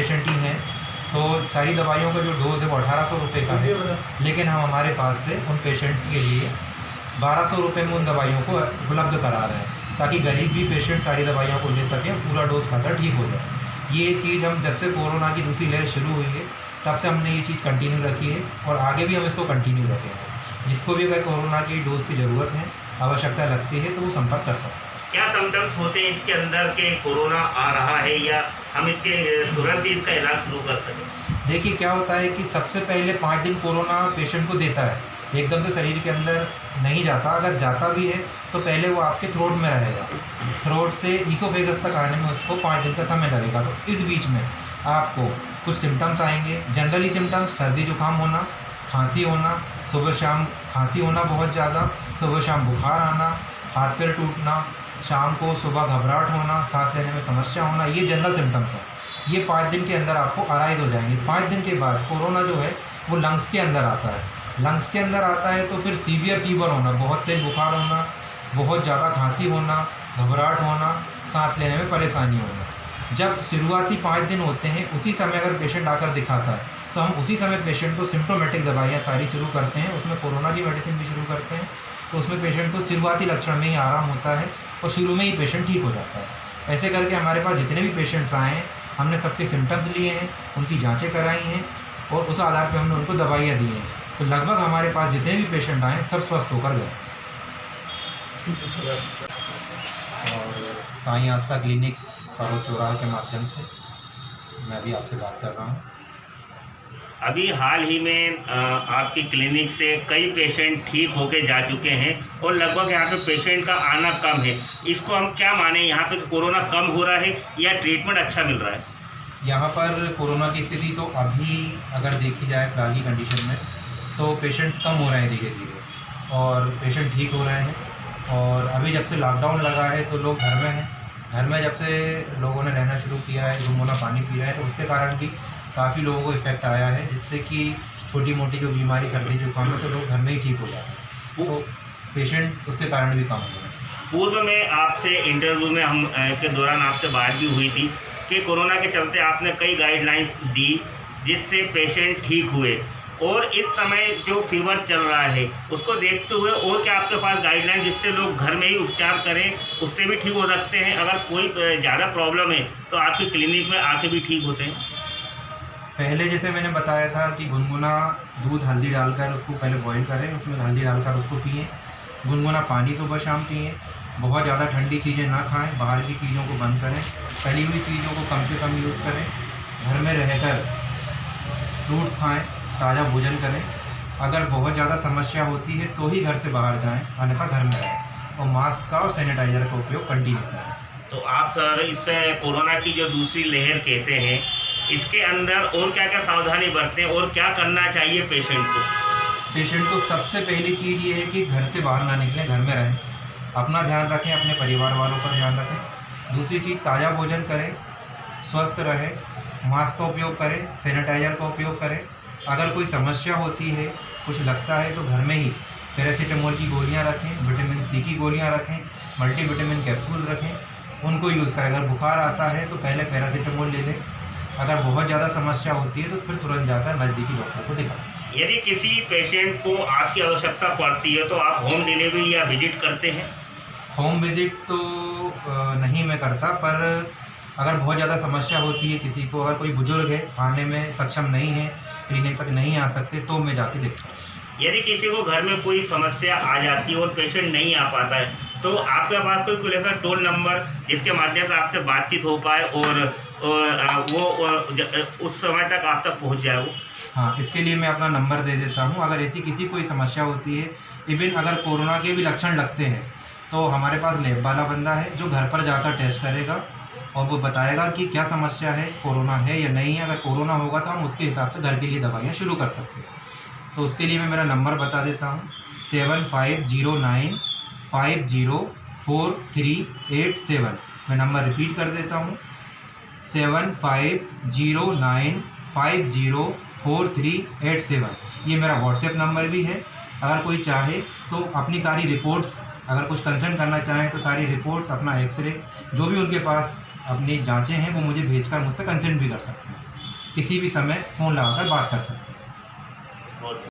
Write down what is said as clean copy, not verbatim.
Patient ही हैं, तो सारी दवाइयों का जो डोज है वो 1800 रुपये का है, लेकिन हम हमारे पास से उन पेशेंट्स के लिए 1200 रुपये में उन दवाइयों को उपलब्ध करा रहे हैं, ताकि गरीब भी पेशेंट सारी दवाइयों को ले सकें, पूरा डोज खाकर ठीक हो जाए। ये चीज़ हम जब से कोरोना की दूसरी लहर शुरू हुई है तब से हमने ये चीज़ कंटिन्यू रखी है और आगे भी हम इसको कंटिन्यू रखेंगे। जिसको भी अगर कोरोना की डोज की ज़रूरत है, आवश्यकता लगती है, तो वो संपर्क कर सकते हैं। क्या सिम्टम्स होते हैं इसके अंदर के कोरोना आ रहा है, या हम इसके तुरंत ही इसका इलाज शुरू कर सकें? देखिए क्या होता है कि सबसे पहले 5 दिन कोरोना पेशेंट को देता है, एकदम से शरीर के अंदर नहीं जाता। अगर जाता भी है तो पहले वो आपके थ्रोट में रहेगा, थ्रोट से ईसोफेगस तक आने में उसको 5 दिन का समय लगेगा। तो इस बीच में आपको कुछ सिम्टम्स आएंगे। जनरली सिम्टम्स सर्दी जुकाम होना, खांसी होना, सुबह शाम खांसी होना बहुत ज़्यादा, सुबह शाम बुखार आना, हाथ पैर टूटना, शाम को सुबह घबराहट होना, सांस लेने में समस्या होना, ये जनरल सिम्टम्स हैं। ये 5 दिन के अंदर आपको अराइज हो जाएंगे। 5 दिन के बाद कोरोना जो है वो लंग्स के अंदर आता है। लंग्स के अंदर आता है तो फिर सीवियर फीवर होना, बहुत तेज़ बुखार होना, बहुत ज़्यादा खांसी होना, घबराहट होना, सांस लेने में परेशानी होना। जब शुरुआती 5 दिन होते हैं उसी समय अगर पेशेंट आकर दिखाता है तो हम उसी समय पेशेंट को सिम्प्टोमेटिक दवाइयाँ सारी शुरू करते हैं। उसमें कोरोना की मेडिसिन भी शुरू करते हैं, तो उसमें पेशेंट को शुरुआती लक्षण में ही आराम होता है और शुरू में ही पेशेंट ठीक हो जाता है। ऐसे करके हमारे पास जितने भी पेशेंट्स आए हैं, हमने सबके सिम्टम्स लिए हैं, उनकी जांचें कराई हैं और उस आधार पर हमने उनको दवाइयाँ दी हैं। तो लगभग हमारे पास जितने भी पेशेंट आए सब स्वस्थ होकर गए। और साईं आस्था क्लिनिक कारो चौराहे के माध्यम से मैं भी आपसे बात कर रहा हूँ। अभी हाल ही में आपकी क्लिनिक से कई पेशेंट ठीक होके जा चुके हैं और लगभग यहाँ पे पेशेंट का आना कम है। इसको हम क्या माने, यहाँ पे कोरोना कम हो रहा है या ट्रीटमेंट अच्छा मिल रहा है? यहाँ पर कोरोना की स्थिति तो अभी अगर देखी जाए फिलहाल की कंडीशन में तो पेशेंट्स कम हो रहे हैं धीरे धीरे और पेशेंट ठीक हो रहे हैं। और अभी जब से लॉकडाउन लगा है तो लोग घर में हैं। घर में जब से लोगों ने रहना शुरू किया है, गुनगुना पानी पी रहे हैं, तो उसके कारण भी काफ़ी लोगों को इफेक्ट आया है, जिससे कि छोटी मोटी जो बीमारी सर्दी जुकाम है तो लोग घर में ही ठीक हो जाते हैं। तो पेशेंट उसके कारण भी कम हो रहे हैं। पूर्व में आपसे इंटरव्यू में हम के दौरान आपसे बात भी हुई थी कि कोरोना के चलते आपने कई गाइडलाइंस दी जिससे पेशेंट ठीक हुए, और इस समय जो फीवर चल रहा है उसको देखते हुए और क्या आपके पास गाइडलाइन जिससे लोग घर में ही उपचार करें, उससे भी ठीक हो सकते हैं? अगर कोई ज़्यादा प्रॉब्लम है तो आपकी क्लिनिक में आके भी ठीक होते हैं? पहले जैसे मैंने बताया था कि गुनगुना दूध हल्दी डालकर उसको पहले बॉईल करें, उसमें हल्दी डालकर उसको पिएं। गुनगुना पानी सुबह शाम पिएं। बहुत ज़्यादा ठंडी चीज़ें ना खाएं, बाहर की चीज़ों को बंद करें, तली हुई चीज़ों को कम से कम यूज़ करें। घर में रहकर फ्रूट्स खाएं, ताज़ा भोजन करें। अगर बहुत ज़्यादा समस्या होती है तो ही घर से बाहर जाएं, अन्यथा घर में रहें और मास्क का और सैनिटाइज़र का उपयोग कंटिन्यू करें। तो आप सर इस कोरोना की जो दूसरी लहर कहते हैं, इसके अंदर और क्या क्या सावधानी बरतें और क्या करना चाहिए पेशेंट को? पेशेंट को सबसे पहली चीज़ ये है कि घर से बाहर ना निकलें, घर में रहें, अपना ध्यान रखें, अपने परिवार वालों का ध्यान रखें। दूसरी चीज़, ताज़ा भोजन करें, स्वस्थ रहें, मास्क का उपयोग करें, सैनिटाइज़र का उपयोग करें। अगर कोई समस्या होती है, कुछ लगता है, तो घर में ही पैरासीटामोल की गोलियां रखें, विटामिन सी की गोलियां रखें, मल्टीविटामिन कैप्सूल रखें, उनको यूज़ करें। अगर बुखार आता है तो पहले पैरासीटामोल ले लें। अगर बहुत ज़्यादा समस्या होती है तो फिर तुरंत जाकर नज़दीकी डॉक्टर को दिखाएं। यदि किसी पेशेंट को आपकी आवश्यकता पड़ती है तो आप होम डिलीवरी या विजिट करते हैं? होम विज़िट तो नहीं मैं करता, पर अगर बहुत ज़्यादा समस्या होती है किसी को, अगर कोई बुजुर्ग है, आने में सक्षम नहीं है, क्लिनिक तक नहीं आ सकते, तो मैं जाके देखता हूँ। यदि किसी को घर में कोई समस्या आ जाती है और पेशेंट नहीं आ पाता है तो आपके पास कोई ऐसा टोल नंबर जिसके माध्यम से आपसे बातचीत हो पाए और वो उस समय तक आप तक पहुंच जाए वो? हाँ, इसके लिए मैं अपना नंबर दे देता हूँ। अगर ऐसी किसी कोई समस्या होती है, इवन अगर कोरोना के भी लक्षण लगते हैं, तो हमारे पास लैब वाला बंदा है जो घर पर जाकर टेस्ट करेगा और वो बताएगा कि क्या समस्या है, कोरोना है या नहीं है। अगर कोरोना होगा तो हम उसके हिसाब से घर के लिए दवाइयाँ शुरू कर सकते हैं। तो उसके लिए मैं मेरा नंबर बता देता हूँ, 7509504387। मैं नंबर रिपीट कर देता हूँ, 7509504387। ये मेरा व्हाट्सएप नंबर भी है। अगर कोई चाहे तो अपनी सारी रिपोर्ट्स, अगर कुछ कंसल्ट करना चाहें तो सारी रिपोर्ट्स, अपना एक्सरे, जो भी उनके पास अपनी जांचें हैं, वो मुझे भेजकर मुझसे कंसल्ट भी कर सकते हैं। किसी भी समय फ़ोन लगाकर बात कर सकते हैं। बहुत